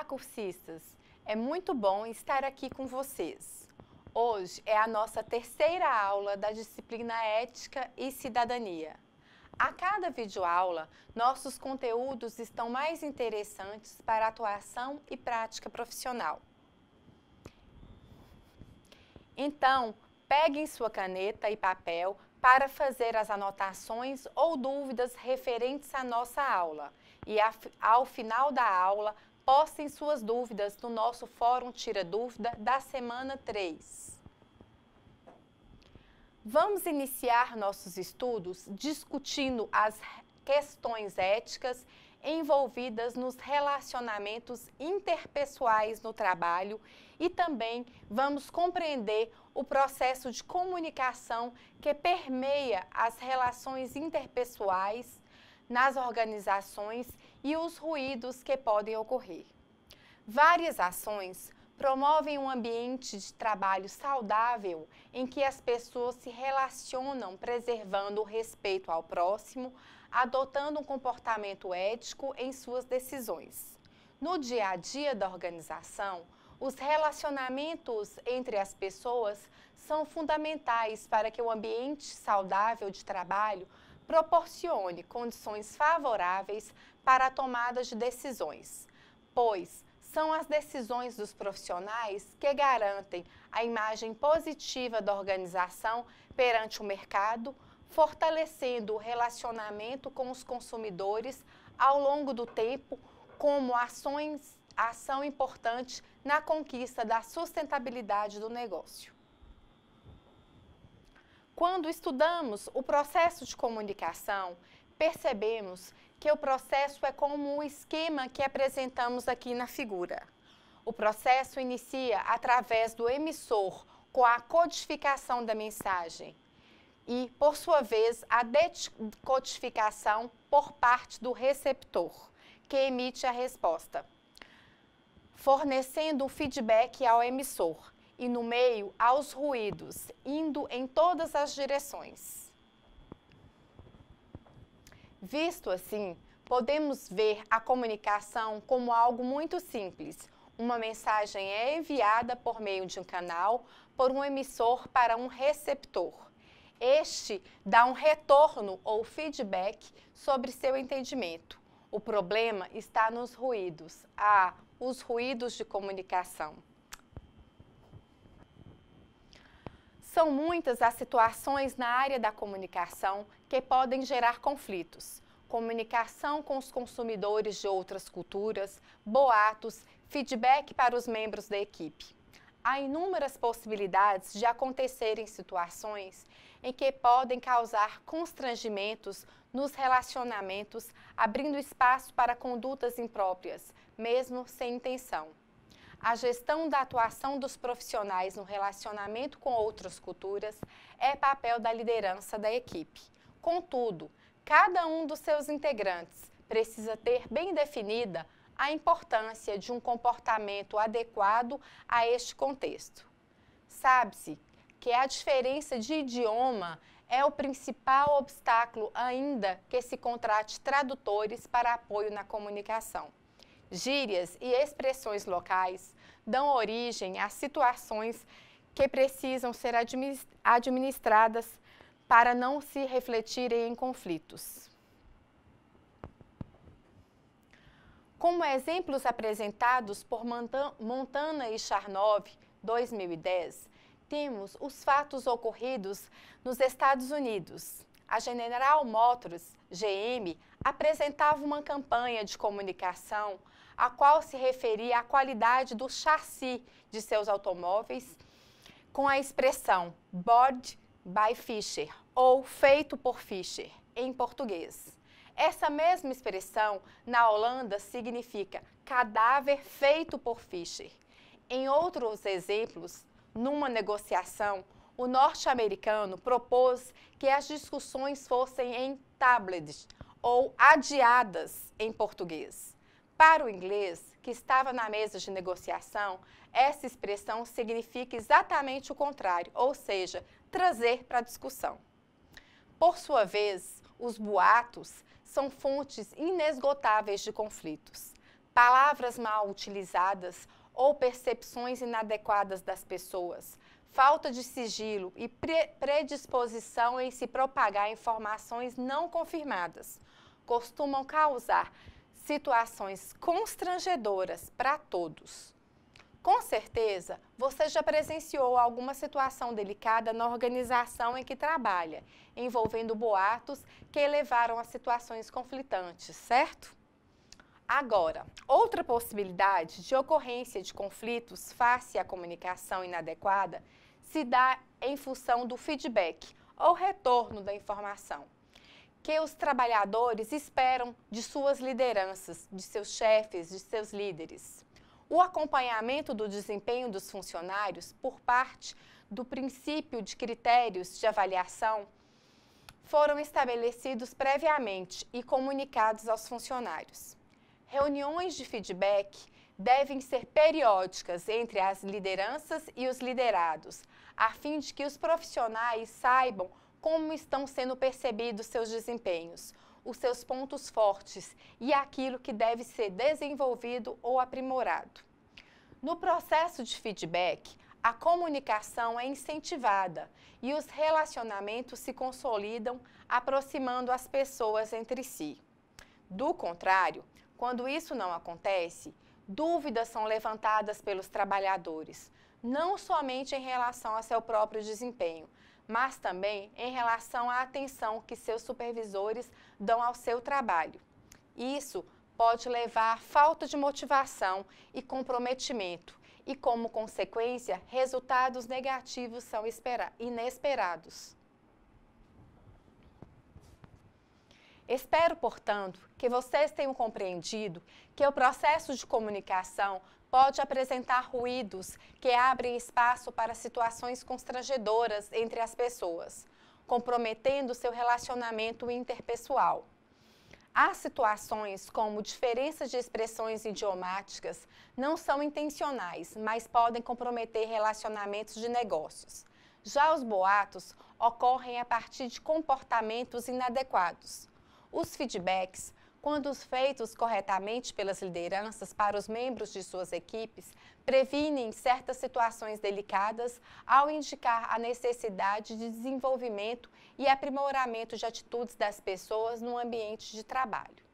cursistas! É muito bom estar aqui com vocês. Hoje é a nossa terceira aula da disciplina Ética e Cidadania. A cada videoaula, nossos conteúdos estão mais interessantes para atuação e prática profissional. Então, peguem sua caneta e papel para fazer as anotações ou dúvidas referentes à nossa aula. E ao final da aula, postem suas dúvidas no nosso Fórum Tira Dúvida da semana 3. Vamos iniciar nossos estudos discutindo as questões éticas envolvidas nos relacionamentos interpessoais no trabalho e também vamos compreender o processo de comunicação que permeia as relações interpessoais nas organizações e os ruídos que podem ocorrer. Várias ações promovem um ambiente de trabalho saudável em que as pessoas se relacionam preservando o respeito ao próximo, adotando um comportamento ético em suas decisões. No dia a dia da organização, os relacionamentos entre as pessoas são fundamentais para que o ambiente saudável de trabalho proporcione condições favoráveis para a tomada de decisões, pois são as decisões dos profissionais que garantem a imagem positiva da organização perante o mercado, fortalecendo o relacionamento com os consumidores ao longo do tempo, como ação importante na conquista da sustentabilidade do negócio. Quando estudamos o processo de comunicação, percebemos que o processo é como o esquema que apresentamos aqui na figura. O processo inicia através do emissor com a codificação da mensagem e, por sua vez, a decodificação por parte do receptor, que emite a resposta, fornecendo um feedback ao emissor e, no meio, aos ruídos, indo em todas as direções. Visto assim, podemos ver a comunicação como algo muito simples. Uma mensagem é enviada por meio de um canal, por um emissor para um receptor. Este dá um retorno ou feedback sobre seu entendimento. O problema está nos ruídos. Os ruídos de comunicação. São muitas as situações na área da comunicação que podem gerar conflitos. Comunicação com os consumidores de outras culturas, boatos, feedback para os membros da equipe. Há inúmeras possibilidades de acontecerem situações em que podem causar constrangimentos nos relacionamentos, abrindo espaço para condutas impróprias, mesmo sem intenção. A gestão da atuação dos profissionais no relacionamento com outras culturas é papel da liderança da equipe. Contudo, cada um dos seus integrantes precisa ter bem definida a importância de um comportamento adequado a este contexto. Sabe-se que a diferença de idioma é o principal obstáculo ainda que se contrate tradutores para apoio na comunicação. Gírias e expressões locais dão origem a situações que precisam ser administradas para não se refletirem em conflitos. Como exemplos apresentados por Montana e Charnov, 2010, temos os fatos ocorridos nos Estados Unidos. A General Motors, GM, apresentava uma campanha de comunicação a qual se referia à qualidade do chassi de seus automóveis com a expressão "Bought by Fisher" ou "feito por Fisher" em português. Essa mesma expressão na Holanda significa cadáver feito por Fisher. Em outros exemplos, numa negociação, o norte-americano propôs que as discussões fossem em tablets ou adiadas em português. Para o inglês, que estava na mesa de negociação, essa expressão significa exatamente o contrário, ou seja, trazer para a discussão. Por sua vez, os boatos são fontes inesgotáveis de conflitos. palavras mal utilizadas ou percepções inadequadas das pessoas, falta de sigilo e predisposição em se propagar informações não confirmadas costumam causar situações constrangedoras para todos. Com certeza, você já presenciou alguma situação delicada na organização em que trabalha, envolvendo boatos que levaram a situações conflitantes, certo? Agora, outra possibilidade de ocorrência de conflitos face à comunicação inadequada se dá em função do feedback ou retorno da informação que os trabalhadores esperam de suas lideranças, de seus chefes, de seus líderes. O acompanhamento do desempenho dos funcionários por parte do princípio de critérios de avaliação foram estabelecidos previamente e comunicados aos funcionários. Reuniões de feedback devem ser periódicas entre as lideranças e os liderados, a fim de que os profissionais saibam como estão sendo percebidos seus desempenhos, os seus pontos fortes e aquilo que deve ser desenvolvido ou aprimorado. No processo de feedback, a comunicação é incentivada e os relacionamentos se consolidam, aproximando as pessoas entre si. Do contrário, quando isso não acontece, dúvidas são levantadas pelos trabalhadores, não somente em relação ao seu próprio desempenho, mas também em relação à atenção que seus supervisores dão ao seu trabalho. Isso pode levar à falta de motivação e comprometimento e, como consequência, resultados negativos são inesperados. Espero, portanto, que vocês tenham compreendido que o processo de comunicação pode apresentar ruídos que abrem espaço para situações constrangedoras entre as pessoas, comprometendo seu relacionamento interpessoal. Há situações como diferenças de expressões idiomáticas não são intencionais, mas podem comprometer relacionamentos de negócios. Já os boatos ocorrem a partir de comportamentos inadequados. Os feedbacks, quando feitos corretamente pelas lideranças para os membros de suas equipes, previnem certas situações delicadas ao indicar a necessidade de desenvolvimento e aprimoramento de atitudes das pessoas no ambiente de trabalho.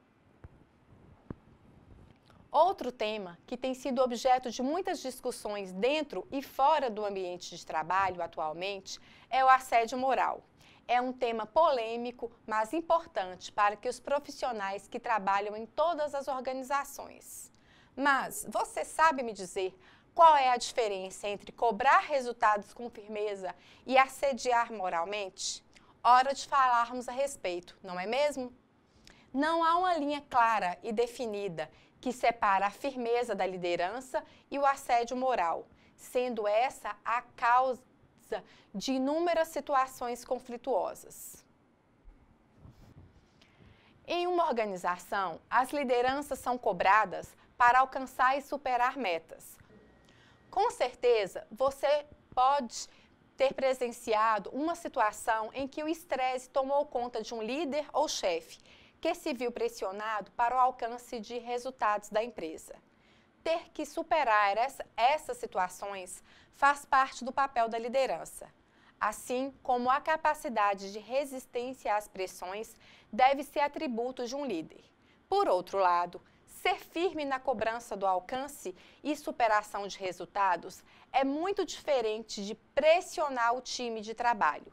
Outro tema que tem sido objeto de muitas discussões dentro e fora do ambiente de trabalho atualmente é o assédio moral. É um tema polêmico, mas importante para que os profissionais que trabalham em todas as organizações. Mas você sabe me dizer qual é a diferença entre cobrar resultados com firmeza e assediar moralmente? Hora de falarmos a respeito, não é mesmo? Não há uma linha clara e definida que separa a firmeza da liderança e o assédio moral, sendo essa a causa de inúmeras situações conflituosas. Em uma organização, as lideranças são cobradas para alcançar e superar metas. Com certeza, você pode ter presenciado uma situação em que o estresse tomou conta de um líder ou chefe, que se viu pressionado para o alcance de resultados da empresa. Ter que superar essas situações faz parte do papel da liderança. Assim como a capacidade de resistência às pressões deve ser atributo de um líder. Por outro lado, ser firme na cobrança do alcance e superação de resultados é muito diferente de pressionar o time de trabalho,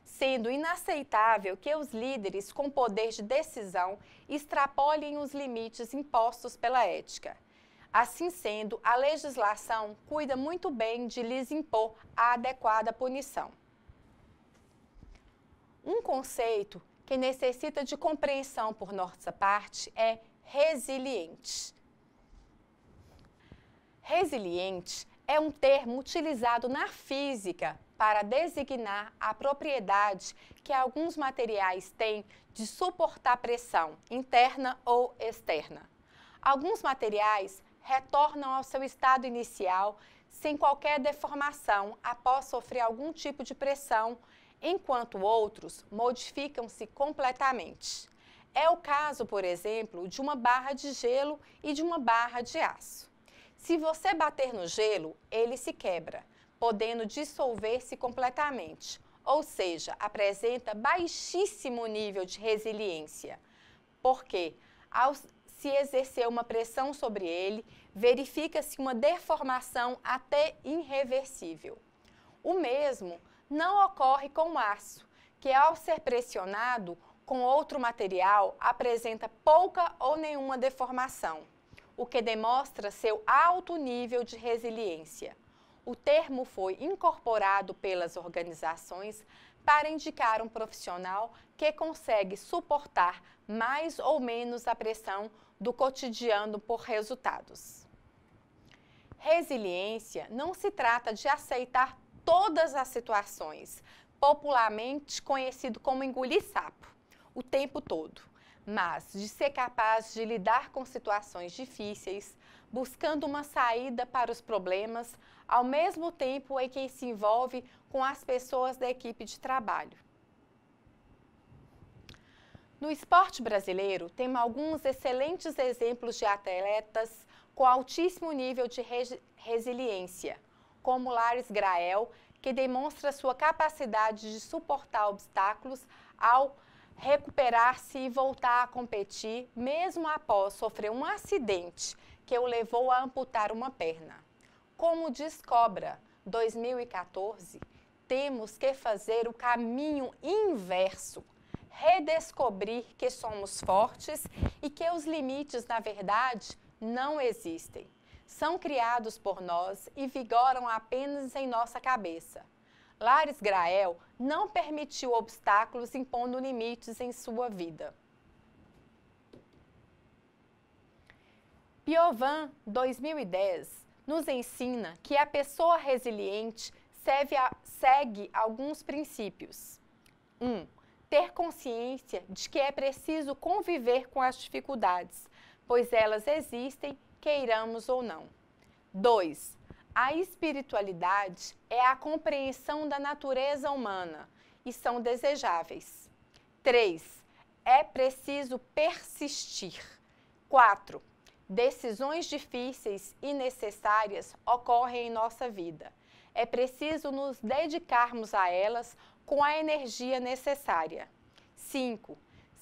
sendo inaceitável que os líderes com poder de decisão extrapolem os limites impostos pela ética. Assim sendo, a legislação cuida muito bem de lhes impor a adequada punição. Um conceito que necessita de compreensão por nossa parte é resiliente. Resiliente é um termo utilizado na física para designar a propriedade que alguns materiais têm de suportar pressão interna ou externa. Alguns materiais retornam ao seu estado inicial sem qualquer deformação após sofrer algum tipo de pressão, enquanto outros modificam-se completamente. É o caso, por exemplo, de uma barra de gelo e de uma barra de aço. Se você bater no gelo, ele se quebra, podendo dissolver-se completamente, ou seja, apresenta baixíssimo nível de resiliência, porque ao se exercer uma pressão sobre ele, verifica-se uma deformação até irreversível. O mesmo não ocorre com o aço, que ao ser pressionado com outro material apresenta pouca ou nenhuma deformação, o que demonstra seu alto nível de resiliência. O termo foi incorporado pelas organizações para indicar um profissional que consegue suportar mais ou menos a pressão do cotidiano por resultados. Resiliência não se trata de aceitar todas as situações, popularmente conhecido como engolir sapo, o tempo todo, mas de ser capaz de lidar com situações difíceis, buscando uma saída para os problemas, ao mesmo tempo em que se envolve com as pessoas da equipe de trabalho. No esporte brasileiro, temos alguns excelentes exemplos de atletas com altíssimo nível de resiliência, como Lares Grael, que demonstra sua capacidade de suportar obstáculos ao recuperar-se e voltar a competir, mesmo após sofrer um acidente que o levou a amputar uma perna. Como diz Cobra, 2014, temos que fazer o caminho inverso, redescobrir que somos fortes e que os limites, na verdade, não existem. São criados por nós e vigoram apenas em nossa cabeça. Lares Grael não permitiu obstáculos impondo limites em sua vida. Piovan, 2010, nos ensina que a pessoa resiliente segue alguns princípios. 1. Ter consciência de que é preciso conviver com as dificuldades, pois elas existem, queiramos ou não. 2. A espiritualidade é a compreensão da natureza humana e são desejáveis. 3. É preciso persistir. 4. Decisões difíceis e necessárias ocorrem em nossa vida. É preciso nos dedicarmos a elas com a energia necessária. 5.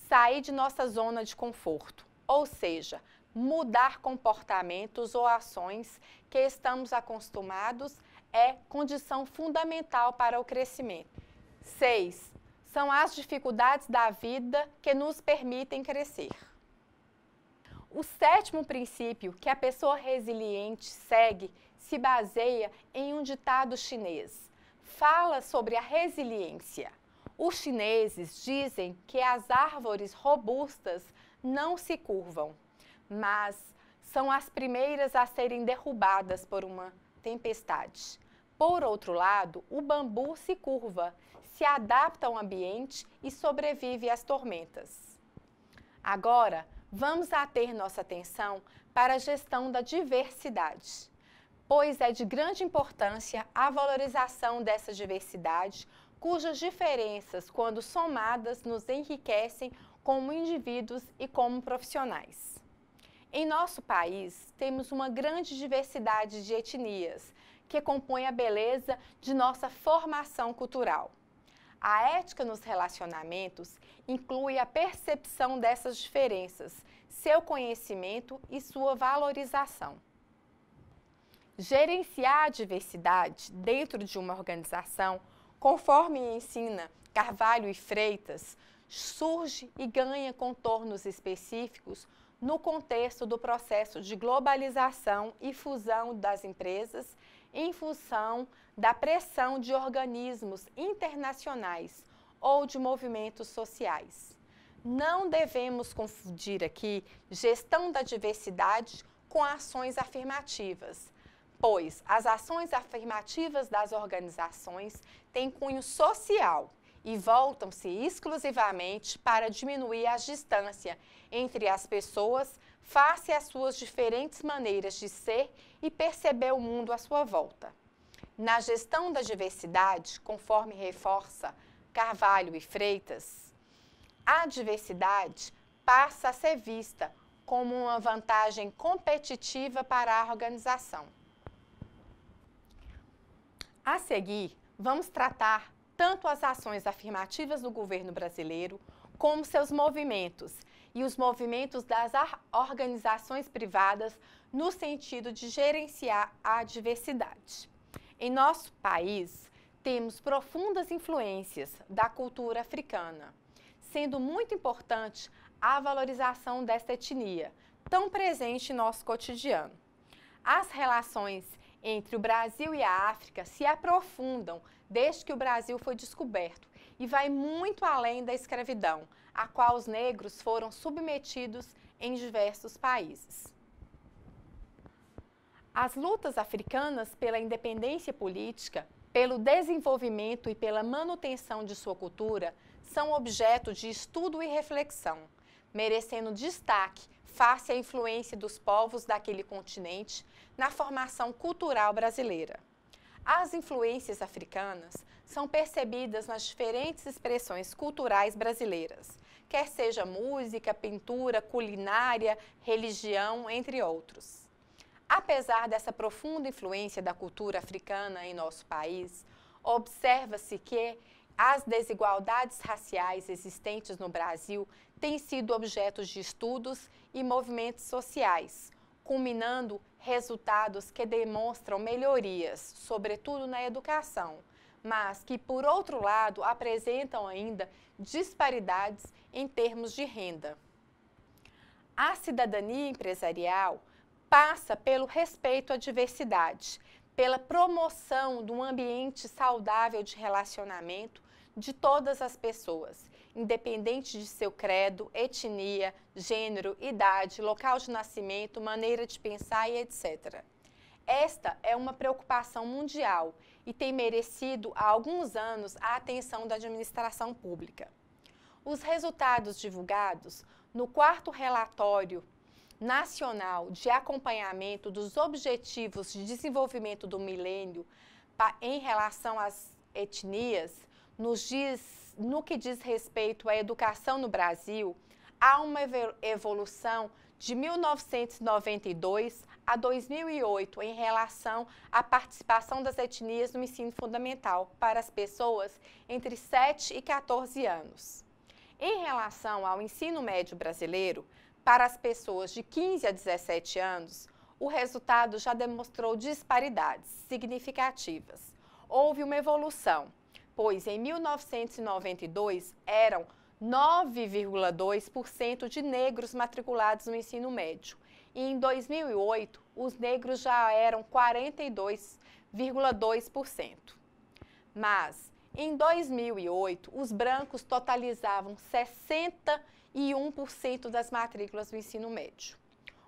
Sair de nossa zona de conforto, ou seja, mudar comportamentos ou ações que estamos acostumados é condição fundamental para o crescimento. 6. São as dificuldades da vida que nos permitem crescer. O sétimo princípio que a pessoa resiliente segue se baseia em um ditado chinês. Fala sobre a resiliência. Os chineses dizem que as árvores robustas não se curvam, mas são as primeiras a serem derrubadas por uma tempestade. Por outro lado, o bambu se curva, se adapta ao ambiente e sobrevive às tormentas. Agora, vamos ater nossa atenção para a gestão da diversidade, pois é de grande importância a valorização dessa diversidade, cujas diferenças, quando somadas, nos enriquecem como indivíduos e como profissionais. Em nosso país, temos uma grande diversidade de etnias, que compõem a beleza de nossa formação cultural. A ética nos relacionamentos inclui a percepção dessas diferenças, seu conhecimento e sua valorização. Gerenciar a diversidade dentro de uma organização, conforme ensina Carvalho e Freitas, surge e ganha contornos específicos no contexto do processo de globalização e fusão das empresas em função da pressão de organismos internacionais ou de movimentos sociais. Não devemos confundir aqui gestão da diversidade com ações afirmativas, pois as ações afirmativas das organizações têm cunho social e voltam-se exclusivamente para diminuir a distância entre as pessoas face às suas diferentes maneiras de ser e perceber o mundo à sua volta. Na gestão da diversidade, conforme reforça Carvalho e Freitas, a diversidade passa a ser vista como uma vantagem competitiva para a organização. A seguir, vamos tratar tanto as ações afirmativas do governo brasileiro, como seus movimentos e os movimentos das organizações privadas no sentido de gerenciar a diversidade. Em nosso país, temos profundas influências da cultura africana, sendo muito importante a valorização desta etnia, tão presente em nosso cotidiano. As relações entre o Brasil e a África se aprofundam desde que o Brasil foi descoberto e vai muito além da escravidão, a qual os negros foram submetidos em diversos países. As lutas africanas pela independência política, pelo desenvolvimento e pela manutenção de sua cultura são objeto de estudo e reflexão, merecendo destaque face à influência dos povos daquele continente na formação cultural brasileira. As influências africanas são percebidas nas diferentes expressões culturais brasileiras, quer seja música, pintura, culinária, religião, entre outros. Apesar dessa profunda influência da cultura africana em nosso país, observa-se que as desigualdades raciais existentes no Brasil têm sido objeto de estudos e movimentos sociais, culminando resultados que demonstram melhorias, sobretudo na educação, mas que, por outro lado, apresentam ainda disparidades em termos de renda. A cidadania empresarial passa pelo respeito à diversidade, pela promoção de um ambiente saudável de relacionamento de todas as pessoas, independente de seu credo, etnia, gênero, idade, local de nascimento, maneira de pensar e etc. Esta é uma preocupação mundial e tem merecido há alguns anos a atenção da administração pública. Os resultados divulgados no 4º relatório nacional de acompanhamento dos Objetivos de Desenvolvimento do Milênio em relação às etnias, no que diz respeito à educação no Brasil, há uma evolução de 1992 a 2008 em relação à participação das etnias no ensino fundamental para as pessoas entre 7 e 14 anos. Em relação ao ensino médio brasileiro, para as pessoas de 15 a 17 anos, o resultado já demonstrou disparidades significativas. Houve uma evolução, pois em 1992 eram 9,2% de negros matriculados no ensino médio e em 2008 os negros já eram 42,2%. Mas em 2008 os brancos totalizavam 61% das matrículas do ensino médio.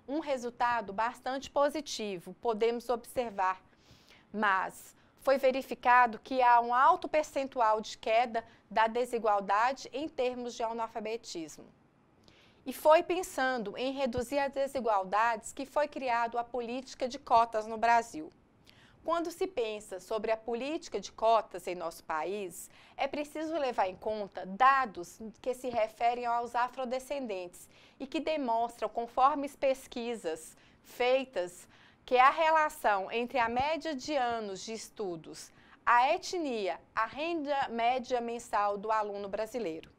Um resultado bastante positivo, podemos observar, mas foi verificado que há um alto percentual de queda da desigualdade em termos de analfabetismo. E foi pensando em reduzir as desigualdades que foi criada a política de cotas no Brasil. Quando se pensa sobre a política de cotas em nosso país, é preciso levar em conta dados que se referem aos afrodescendentes e que demonstram, conforme pesquisas feitas, que a relação entre a média de anos de estudos, a etnia, a renda média mensal do aluno brasileiro.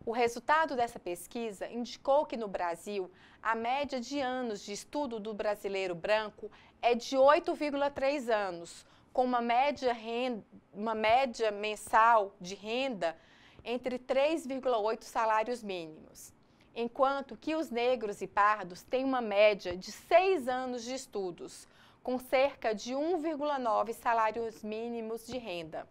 O resultado dessa pesquisa indicou que no Brasil, a média de anos de estudo do brasileiro branco é de 8,3 anos, com uma média mensal de renda entre 3,8 salários mínimos, enquanto que os negros e pardos têm uma média de 6 anos de estudos, com cerca de 1,9 salários mínimos de renda.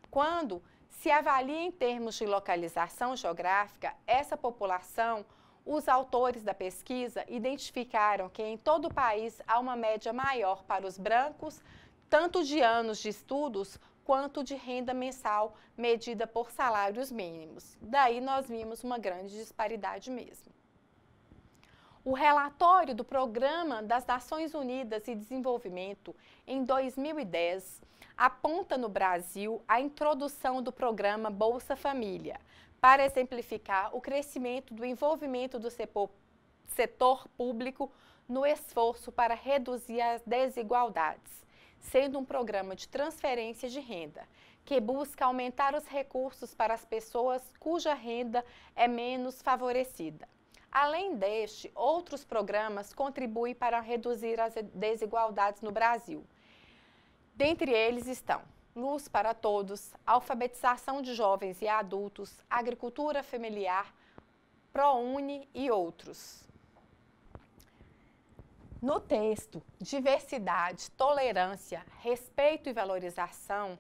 Quando se avalia em termos de localização geográfica essa população, os autores da pesquisa identificaram que em todo o país há uma média maior para os brancos, tanto de anos de estudos quanto de renda mensal medida por salários mínimos. Daí nós vimos uma grande disparidade mesmo. O relatório do Programa das Nações Unidas de Desenvolvimento, em 2010, aponta no Brasil a introdução do programa Bolsa Família para exemplificar o crescimento do envolvimento do setor público no esforço para reduzir as desigualdades, sendo um programa de transferência de renda, que busca aumentar os recursos para as pessoas cuja renda é menos favorecida. Além deste, outros programas contribuem para reduzir as desigualdades no Brasil. Dentre eles estão Luz para Todos, alfabetização de jovens e adultos, agricultura familiar, ProUni e outros. No texto Diversidade, Tolerância, Respeito e Valorização,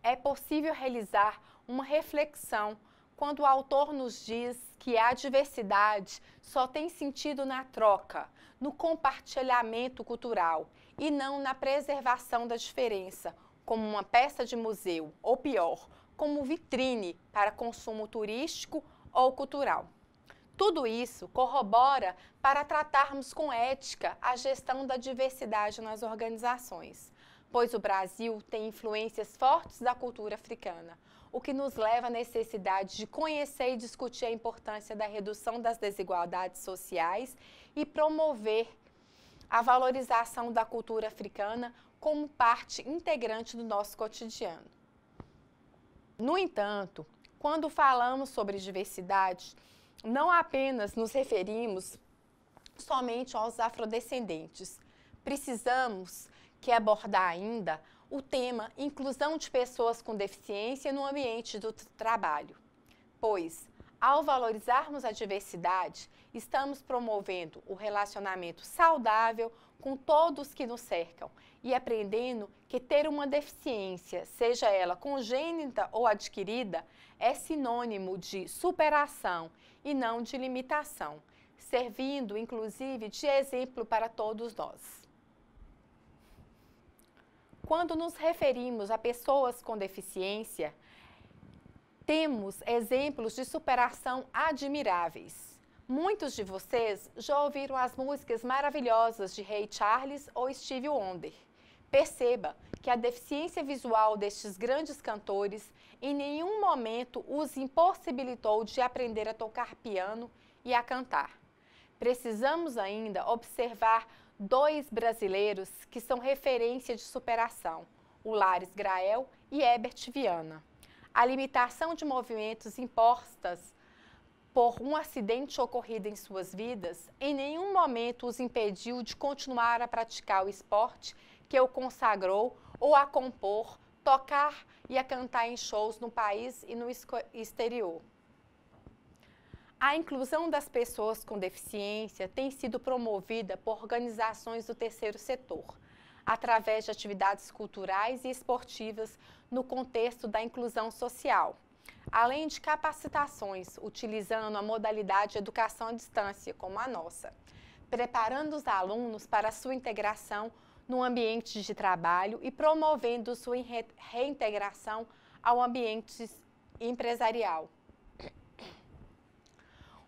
é possível realizar uma reflexão quando o autor nos diz que a diversidade só tem sentido na troca, no compartilhamento cultural e não na preservação da diferença, como uma peça de museu, ou pior, como vitrine para consumo turístico ou cultural. Tudo isso corrobora para tratarmos com ética a gestão da diversidade nas organizações, pois o Brasil tem influências fortes da cultura africana, o que nos leva à necessidade de conhecer e discutir a importância da redução das desigualdades sociais e promover a valorização da cultura africana como parte integrante do nosso cotidiano. No entanto, quando falamos sobre diversidade, não apenas nos referimos somente aos afrodescendentes. Precisamos abordar ainda o tema inclusão de pessoas com deficiência no ambiente do trabalho, pois, ao valorizarmos a diversidade, estamos promovendo o relacionamento saudável com todos que nos cercam e aprendendo que ter uma deficiência, seja ela congênita ou adquirida, é sinônimo de superação e não de limitação, servindo inclusive de exemplo para todos nós. Quando nos referimos a pessoas com deficiência, temos exemplos de superação admiráveis. Muitos de vocês já ouviram as músicas maravilhosas de Ray Charles ou Stevie Wonder. Perceba que a deficiência visual destes grandes cantores em nenhum momento os impossibilitou de aprender a tocar piano e a cantar. Precisamos ainda observar dois brasileiros que são referência de superação, o Lares Grael e Herbert Viana. A limitação de movimentos impostas por um acidente ocorrido em suas vidas, em nenhum momento os impediu de continuar a praticar o esporte que o consagrou ou a compor, tocar e a cantar em shows no país e no exterior. A inclusão das pessoas com deficiência tem sido promovida por organizações do terceiro setor, através de atividades culturais e esportivas no contexto da inclusão social, além de capacitações utilizando a modalidade de educação à distância, como a nossa, preparando os alunos para a sua integração no ambiente de trabalho e promovendo sua reintegração ao ambiente empresarial.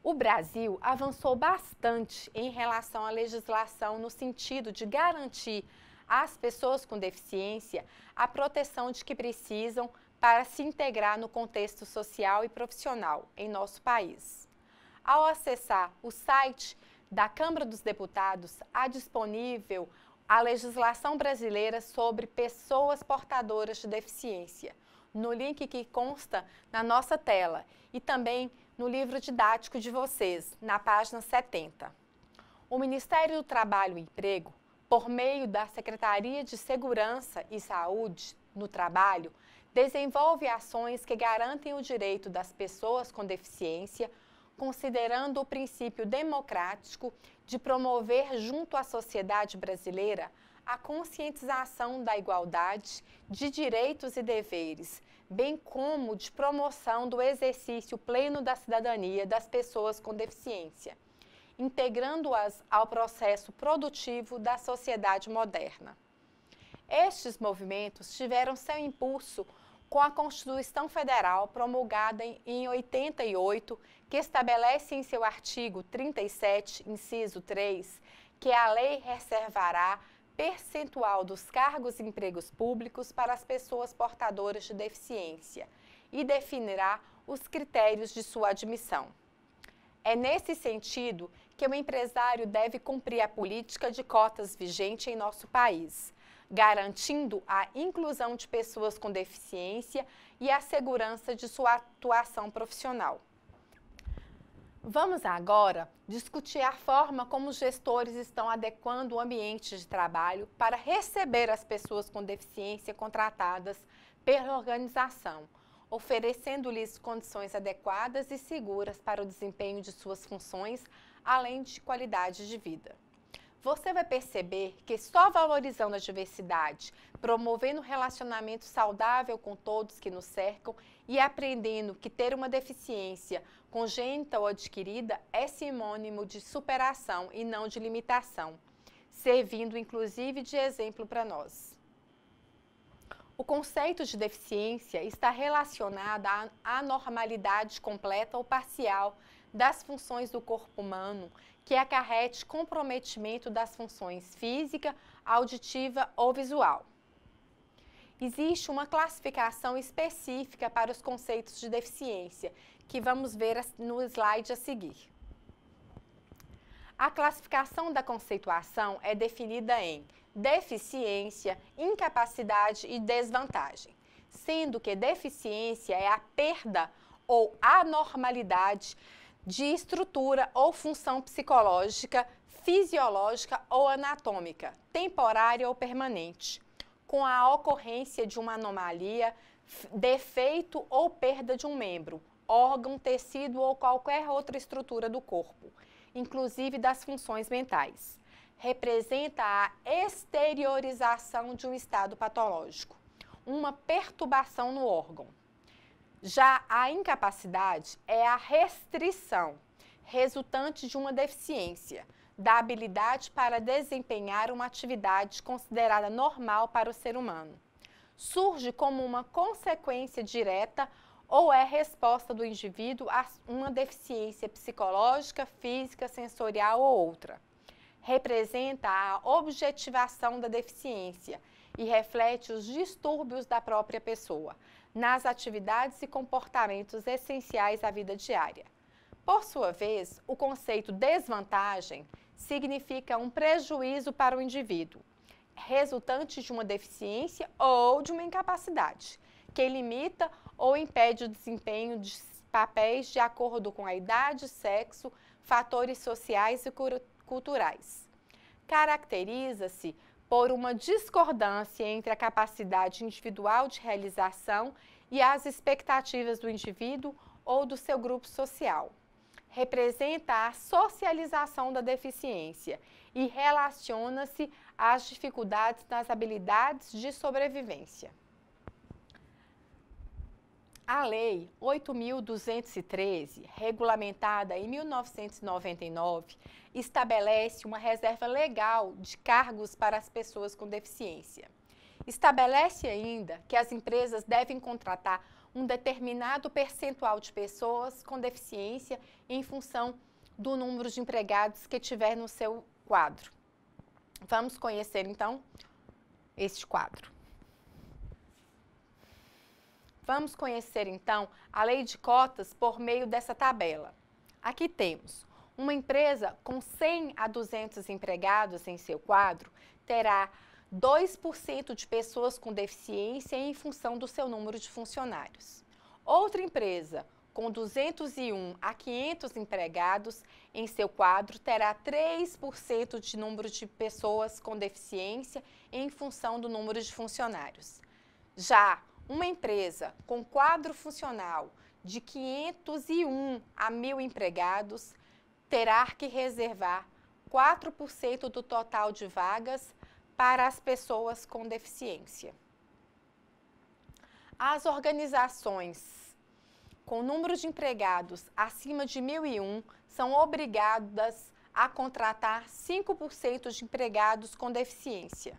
O Brasil avançou bastante em relação à legislação no sentido de garantir às pessoas com deficiência a proteção de que precisam para se integrar no contexto social e profissional em nosso país. Ao acessar o site da Câmara dos Deputados, há disponível a legislação brasileira sobre pessoas portadoras de deficiência, no link que consta na nossa tela e também no livro didático de vocês, na página 70. O Ministério do Trabalho e Emprego, por meio da Secretaria de Segurança e Saúde no Trabalho, desenvolve ações que garantem o direito das pessoas com deficiência, considerando o princípio democrático de promover junto à sociedade brasileira a conscientização da igualdade de direitos e deveres, bem como de promoção do exercício pleno da cidadania das pessoas com deficiência, integrando-as ao processo produtivo da sociedade moderna. Estes movimentos tiveram seu impulso com a Constituição Federal promulgada em 88, que estabelece em seu artigo 37, inciso 3, que a lei reservará percentual dos cargos e empregos públicos para as pessoas portadoras de deficiência e definirá os critérios de sua admissão. É nesse sentido que o empresário deve cumprir a política de cotas vigente em nosso país, garantindo a inclusão de pessoas com deficiência e a segurança de sua atuação profissional. Vamos agora discutir a forma como os gestores estão adequando o ambiente de trabalho para receber as pessoas com deficiência contratadas pela organização, oferecendo-lhes condições adequadas e seguras para o desempenho de suas funções, além de qualidade de vida. Você vai perceber que só valorizando a diversidade, promovendo um relacionamento saudável com todos que nos cercam e aprendendo que ter uma deficiência congênita ou adquirida é sinônimo de superação e não de limitação, servindo inclusive de exemplo para nós. O conceito de deficiência está relacionado à anormalidade completa ou parcial das funções do corpo humano que acarrete comprometimento das funções física, auditiva ou visual. Existe uma classificação específica para os conceitos de deficiência, que vamos ver no slide a seguir. A classificação da conceituação é definida em deficiência, incapacidade e desvantagem, sendo que deficiência é a perda ou anormalidade de estrutura ou função psicológica, fisiológica ou anatômica, temporária ou permanente, com a ocorrência de uma anomalia, defeito ou perda de um membro, órgão, tecido ou qualquer outra estrutura do corpo, inclusive das funções mentais. Representa a exteriorização de um estado patológico, uma perturbação no órgão. Já a incapacidade é a restrição, resultante de uma deficiência, da habilidade para desempenhar uma atividade considerada normal para o ser humano. Surge como uma consequência direta ou é resposta do indivíduo a uma deficiência psicológica, física, sensorial ou outra. Representa a objetivação da deficiência e reflete os distúrbios da própria pessoa nas atividades e comportamentos essenciais à vida diária. Por sua vez, o conceito desvantagem significa um prejuízo para o indivíduo, resultante de uma deficiência ou de uma incapacidade, que limita ou impede o desempenho de papéis de acordo com a idade, sexo, fatores sociais e culturais. Caracteriza-se por uma discordância entre a capacidade individual de realização e as expectativas do indivíduo ou do seu grupo social. Representa a socialização da deficiência e relaciona-se às dificuldades nas habilidades de sobrevivência. A Lei 8.213, regulamentada em 1999, estabelece uma reserva legal de cargos para as pessoas com deficiência. Estabelece ainda que as empresas devem contratar um determinado percentual de pessoas com deficiência em função do número de empregados que tiver no seu quadro. Vamos conhecer, então, este quadro. Vamos conhecer, então, a lei de cotas por meio dessa tabela. Aqui temos uma empresa com 100 a 200 empregados em seu quadro, terá 2% de pessoas com deficiência em função do seu número de funcionários. Outra empresa com 201 a 500 empregados em seu quadro terá 3% de número de pessoas com deficiência em função do número de funcionários. Já uma empresa com quadro funcional de 501 a 1.000 empregados terá que reservar 4% do total de vagas para as pessoas com deficiência. As organizações com número de empregados acima de 1.001 são obrigadas a contratar 5% de empregados com deficiência.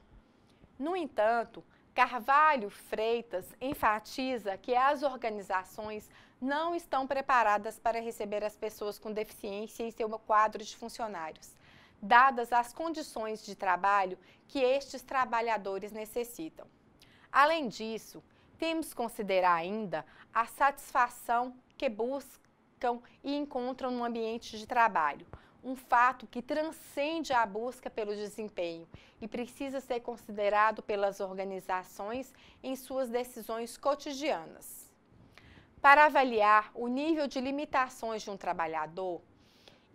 No entanto, Carvalho Freitas enfatiza que as organizações não estão preparadas para receber as pessoas com deficiência em seu quadro de funcionários, dadas as condições de trabalho que estes trabalhadores necessitam. Além disso, temos que considerar ainda a satisfação que buscam e encontram no ambiente de trabalho. Um fato que transcende a busca pelo desempenho e precisa ser considerado pelas organizações em suas decisões cotidianas. Para avaliar o nível de limitações de um trabalhador,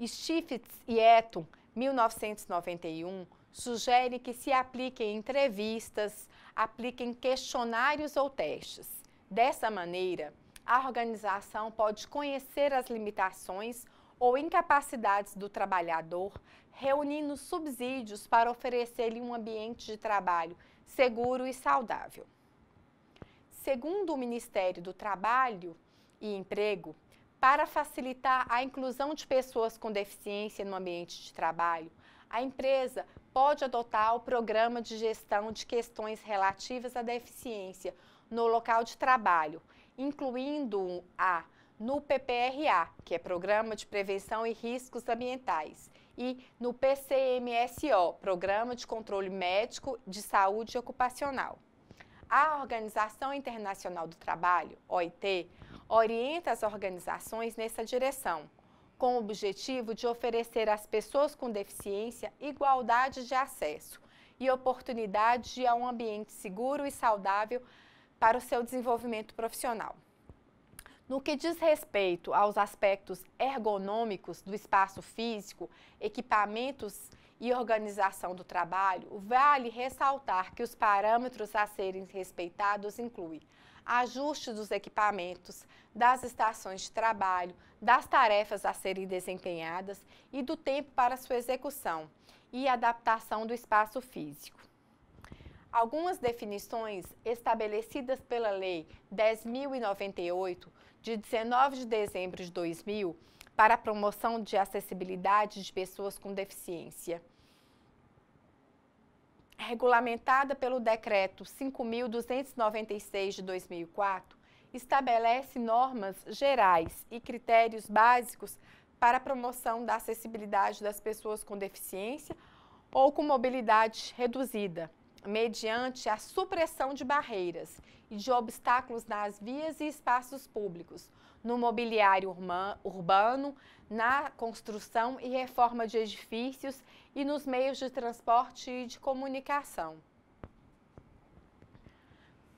Stiglitz e Eton, 1991, sugerem que se apliquem entrevistas, apliquem questionários ou testes. Dessa maneira, a organização pode conhecer as limitações ou incapacidades do trabalhador, reunindo subsídios para oferecer-lhe um ambiente de trabalho seguro e saudável. Segundo o Ministério do Trabalho e Emprego, para facilitar a inclusão de pessoas com deficiência no ambiente de trabalho, a empresa pode adotar o Programa de Gestão de Questões Relativas à Deficiência no local de trabalho, incluindo no PPRA, que é Programa de Prevenção e Riscos Ambientais, e no PCMSO, Programa de Controle Médico de Saúde Ocupacional. A Organização Internacional do Trabalho, OIT, orienta as organizações nessa direção, com o objetivo de oferecer às pessoas com deficiência igualdade de acesso e oportunidade a um ambiente seguro e saudável para o seu desenvolvimento profissional. No que diz respeito aos aspectos ergonômicos do espaço físico, equipamentos e organização do trabalho, vale ressaltar que os parâmetros a serem respeitados incluem ajuste dos equipamentos, das estações de trabalho, das tarefas a serem desempenhadas e do tempo para sua execução e adaptação do espaço físico. Algumas definições estabelecidas pela Lei 10.098, de 19 de dezembro de 2000, para a promoção de acessibilidade de pessoas com deficiência, regulamentada pelo Decreto 5.296 de 2004, estabelece normas gerais e critérios básicos para a promoção da acessibilidade das pessoas com deficiência ou com mobilidade reduzida, mediante a supressão de barreiras e de obstáculos nas vias e espaços públicos, no mobiliário urbano, na construção e reforma de edifícios e nos meios de transporte e de comunicação.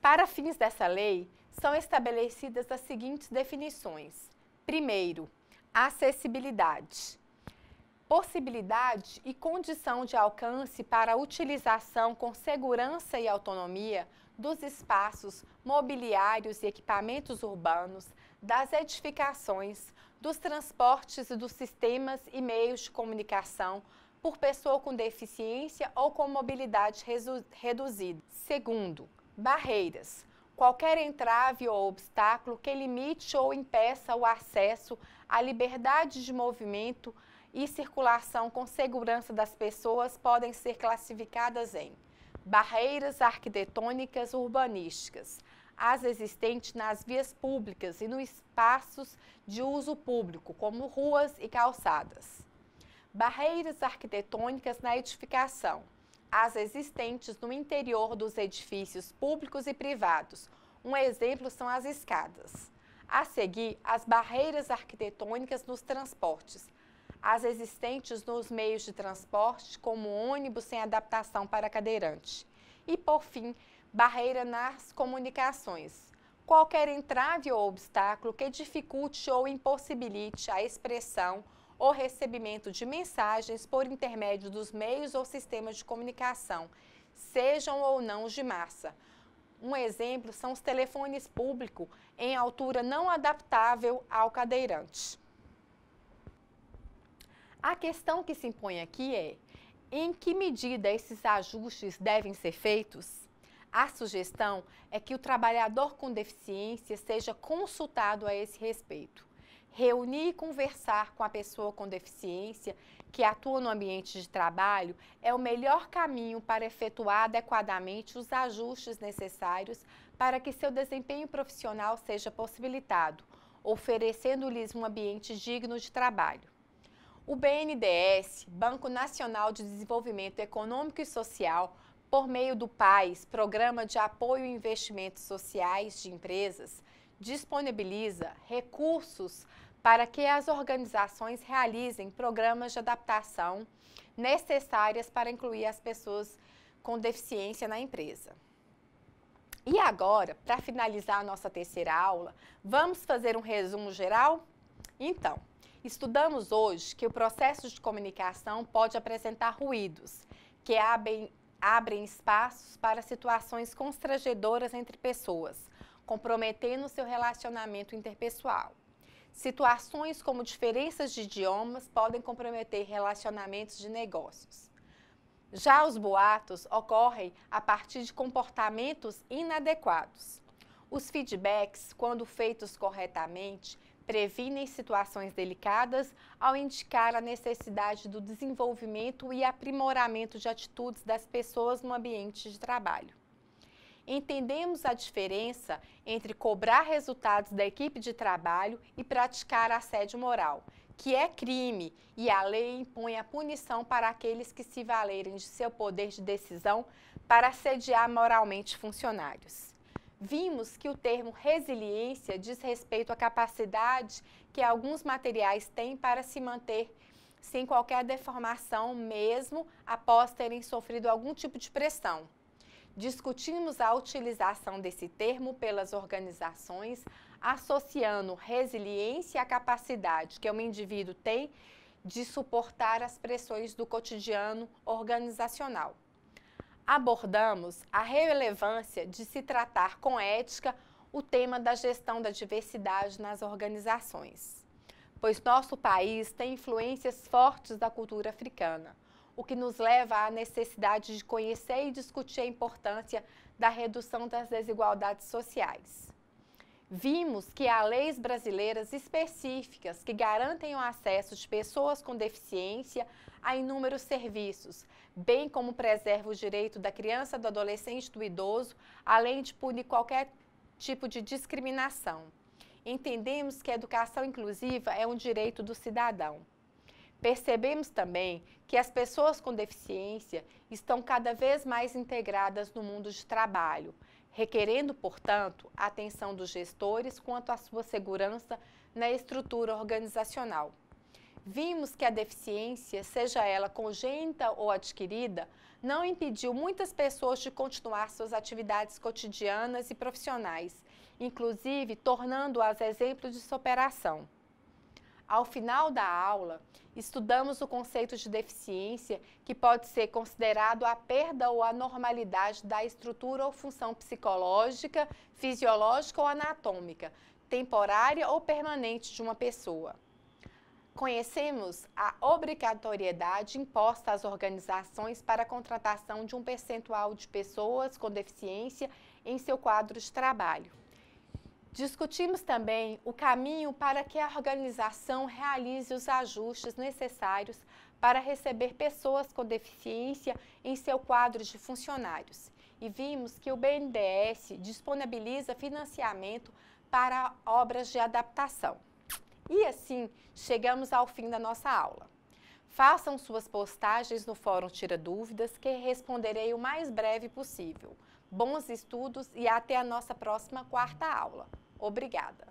Para fins dessa lei, são estabelecidas as seguintes definições. Primeiro, acessibilidade. Possibilidade e condição de alcance para a utilização com segurança e autonomia dos espaços mobiliários e equipamentos urbanos, das edificações, dos transportes e dos sistemas e meios de comunicação por pessoa com deficiência ou com mobilidade reduzida. Segundo, barreiras. Qualquer entrave ou obstáculo que limite ou impeça o acesso à liberdade de movimento e circulação com segurança das pessoas podem ser classificadas em barreiras arquitetônicas urbanísticas, as existentes nas vias públicas e nos espaços de uso público, como ruas e calçadas. Barreiras arquitetônicas na edificação, as existentes no interior dos edifícios públicos e privados. Um exemplo são as escadas. A seguir, as barreiras arquitetônicas nos transportes, as existentes nos meios de transporte, como ônibus sem adaptação para cadeirante. E, por fim, barreira nas comunicações. Qualquer entrave ou obstáculo que dificulte ou impossibilite a expressão ou recebimento de mensagens por intermédio dos meios ou sistemas de comunicação, sejam ou não de massa. Um exemplo são os telefones públicos em altura não adaptável ao cadeirante. A questão que se impõe aqui é: em que medida esses ajustes devem ser feitos? A sugestão é que o trabalhador com deficiência seja consultado a esse respeito. Reunir e conversar com a pessoa com deficiência que atua no ambiente de trabalho é o melhor caminho para efetuar adequadamente os ajustes necessários para que seu desempenho profissional seja possibilitado, oferecendo-lhes um ambiente digno de trabalho. O BNDES, Banco Nacional de Desenvolvimento Econômico e Social, por meio do PAIS, Programa de Apoio a Investimentos Sociais de Empresas, disponibiliza recursos para que as organizações realizem programas de adaptação necessárias para incluir as pessoas com deficiência na empresa. E agora, para finalizar a nossa terceira aula, vamos fazer um resumo geral? Então, estudamos hoje que o processo de comunicação pode apresentar ruídos, que abrem espaços para situações constrangedoras entre pessoas, comprometendo seu relacionamento interpessoal. Situações como diferenças de idiomas podem comprometer relacionamentos de negócios. Já os boatos ocorrem a partir de comportamentos inadequados. Os feedbacks, quando feitos corretamente, previnem situações delicadas ao indicar a necessidade do desenvolvimento e aprimoramento de atitudes das pessoas no ambiente de trabalho. Entendemos a diferença entre cobrar resultados da equipe de trabalho e praticar assédio moral, que é crime, e a lei impõe a punição para aqueles que se valerem de seu poder de decisão para assediar moralmente funcionários. Vimos que o termo resiliência diz respeito à capacidade que alguns materiais têm para se manter sem qualquer deformação, mesmo após terem sofrido algum tipo de pressão. Discutimos a utilização desse termo pelas organizações, associando resiliência à capacidade que um indivíduo tem de suportar as pressões do cotidiano organizacional. Abordamos a relevância de se tratar com ética o tema da gestão da diversidade nas organizações, pois nosso país tem influências fortes da cultura africana, o que nos leva à necessidade de conhecer e discutir a importância da redução das desigualdades sociais. Vimos que há leis brasileiras específicas que garantem o acesso de pessoas com deficiência a inúmeros serviços, bem como preserva o direito da criança, do adolescente e do idoso, além de punir qualquer tipo de discriminação. Entendemos que a educação inclusiva é um direito do cidadão. Percebemos também que as pessoas com deficiência estão cada vez mais integradas no mundo de trabalho, requerendo, portanto, a atenção dos gestores quanto à sua segurança na estrutura organizacional. Vimos que a deficiência, seja ela congênita ou adquirida, não impediu muitas pessoas de continuar suas atividades cotidianas e profissionais, inclusive tornando-as exemplo de superação. Ao final da aula, estudamos o conceito de deficiência, que pode ser considerado a perda ou anormalidade da estrutura ou função psicológica, fisiológica ou anatômica, temporária ou permanente de uma pessoa. Conhecemos a obrigatoriedade imposta às organizações para a contratação de um percentual de pessoas com deficiência em seu quadro de trabalho. Discutimos também o caminho para que a organização realize os ajustes necessários para receber pessoas com deficiência em seu quadro de funcionários. E vimos que o BNDES disponibiliza financiamento para obras de adaptação. E assim, chegamos ao fim da nossa aula. Façam suas postagens no Fórum Tira Dúvidas, que responderei o mais breve possível. Bons estudos e até a nossa próxima quarta aula. Obrigada!